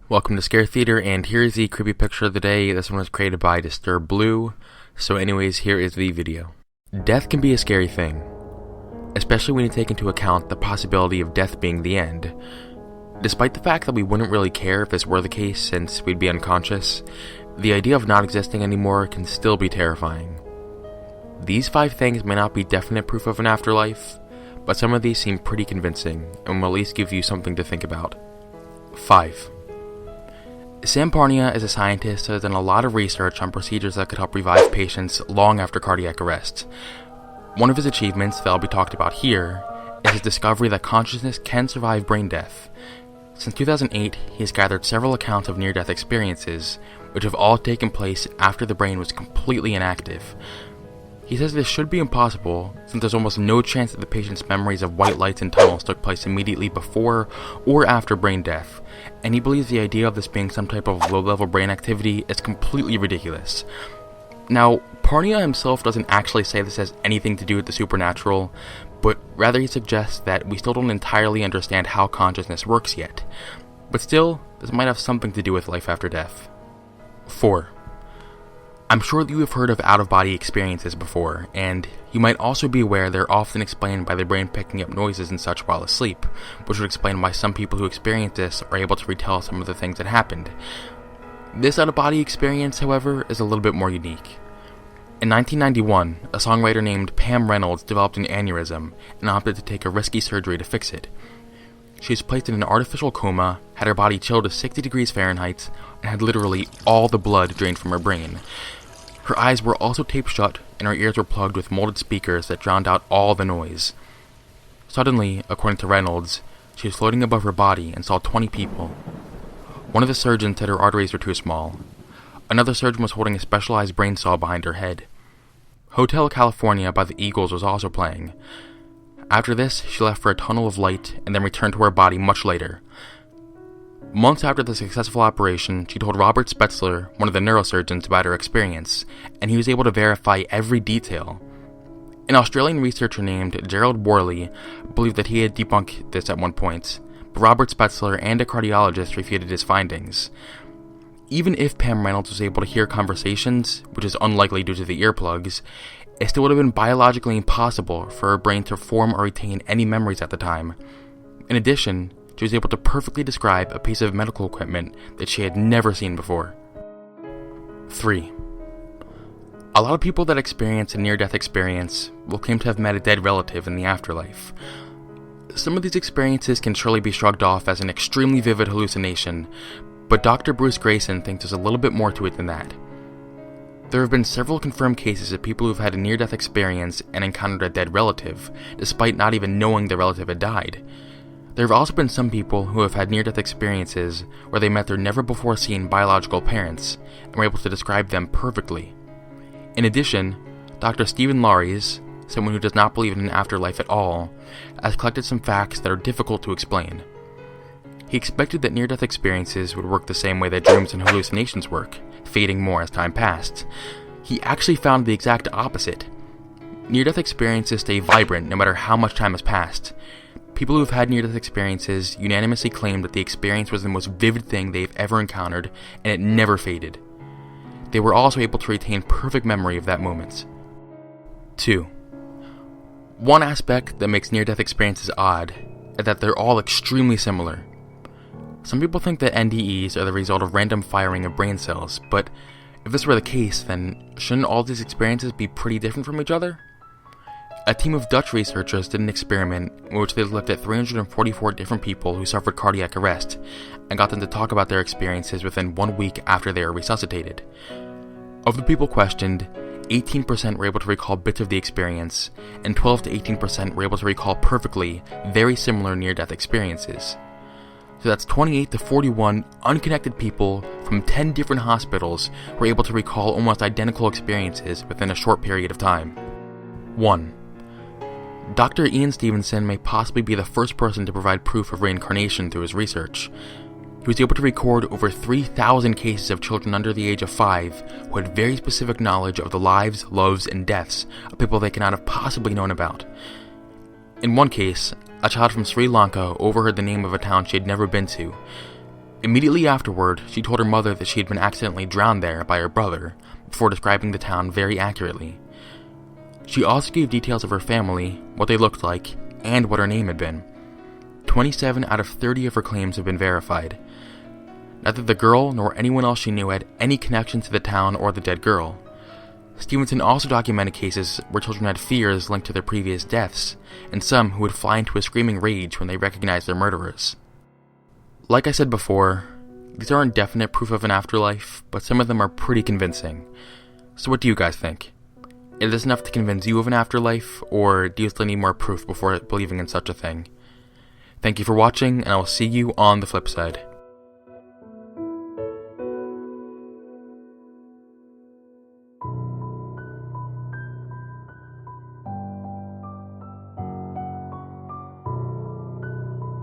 Welcome to Scare Theater, and here is the creepy picture of the day. This one was created by Disturb Blue. So anyways, here is the video. Death can be a scary thing, especially when you take into account the possibility of death being the end. Despite the fact that we wouldn't really care if this were the case since we'd be unconscious, the idea of not existing anymore can still be terrifying. These 5 things may not be definite proof of an afterlife, but some of these seem pretty convincing and will at least give you something to think about. 5. Sam Parnia is a scientist who has done a lot of research on procedures that could help revive patients long after cardiac arrest. One of his achievements that will be talked about here is his discovery that consciousness can survive brain death. Since 2008, he has gathered several accounts of near-death experiences, which have all taken place after the brain was completely inactive. He says this should be impossible, since there's almost no chance that the patient's memories of white lights and tunnels took place immediately before or after brain death, and he believes the idea of this being some type of low-level brain activity is completely ridiculous. Now, Parnia himself doesn't actually say this has anything to do with the supernatural, but rather he suggests that we still don't entirely understand how consciousness works yet. But still, this might have something to do with life after death. 4. I'm sure that you have heard of out-of-body experiences before, and you might also be aware they're often explained by the brain picking up noises and such while asleep, which would explain why some people who experience this are able to retell some of the things that happened. This out-of-body experience, however, is a little bit more unique. In 1991, a songwriter named Pam Reynolds developed an aneurysm and opted to take a risky surgery to fix it. She was placed in an artificial coma, had her body chilled to 60 degrees Fahrenheit, and had literally all the blood drained from her brain. Her eyes were also taped shut, and her ears were plugged with molded speakers that drowned out all the noise. Suddenly, according to Reynolds, she was floating above her body and saw 20 people. One of the surgeons said her arteries were too small. Another surgeon was holding a specialized brain saw behind her head. Hotel California by the Eagles was also playing. After this, she left for a tunnel of light and then returned to her body much later. Months after the successful operation, she told Robert Spetzler, one of the neurosurgeons, about her experience, and he was able to verify every detail. An Australian researcher named Gerald Worley believed that he had debunked this at one point, but Robert Spetzler and a cardiologist refuted his findings. Even if Pam Reynolds was able to hear conversations, which is unlikely due to the earplugs, it still would have been biologically impossible for her brain to form or retain any memories at the time. In addition, she was able to perfectly describe a piece of medical equipment that she had never seen before. 3. A lot of people that experience a near-death experience will claim to have met a dead relative in the afterlife. Some of these experiences can surely be shrugged off as an extremely vivid hallucination, but Dr. Bruce Grayson thinks there's a little bit more to it than that. There have been several confirmed cases of people who've had a near-death experience and encountered a dead relative, despite not even knowing the relative had died. There have also been some people who have had near-death experiences where they met their never-before-seen biological parents and were able to describe them perfectly. In addition, Dr. Stephen Lauries, someone who does not believe in an afterlife at all, has collected some facts that are difficult to explain. He expected that near-death experiences would work the same way that dreams and hallucinations work, fading more as time passed. He actually found the exact opposite. Near-death experiences stay vibrant no matter how much time has passed. People who have had near-death experiences unanimously claim that the experience was the most vivid thing they've ever encountered, and it never faded. They were also able to retain perfect memory of that moment. 2. One aspect that makes near-death experiences odd is that they're all extremely similar. Some people think that NDEs are the result of random firing of brain cells, but if this were the case, then shouldn't all these experiences be pretty different from each other? A team of Dutch researchers did an experiment in which they looked at 344 different people who suffered cardiac arrest and got them to talk about their experiences within 1 week after they were resuscitated. Of the people questioned, 18% were able to recall bits of the experience, and 12 to 18% were able to recall perfectly very similar near-death experiences. So that's 28 to 41 unconnected people from 10 different hospitals who were able to recall almost identical experiences within a short period of time. 1. Dr. Ian Stevenson may possibly be the first person to provide proof of reincarnation through his research. He was able to record over 3,000 cases of children under the age of 5 who had very specific knowledge of the lives, loves, and deaths of people they cannot have possibly known about. In one case, a child from Sri Lanka overheard the name of a town she had never been to. Immediately afterward, she told her mother that she had been accidentally drowned there by her brother, before describing the town very accurately. She also gave details of her family, what they looked like, and what her name had been. 27 out of 30 of her claims have been verified. Neither the girl nor anyone else she knew had any connection to the town or the dead girl. Stevenson also documented cases where children had fears linked to their previous deaths, and some who would fly into a screaming rage when they recognized their murderers. Like I said before, these aren't definite proof of an afterlife, but some of them are pretty convincing. So what do you guys think? Is this enough to convince you of an afterlife, or do you still need more proof before believing in such a thing? Thank you for watching, and I will see you on the flip side.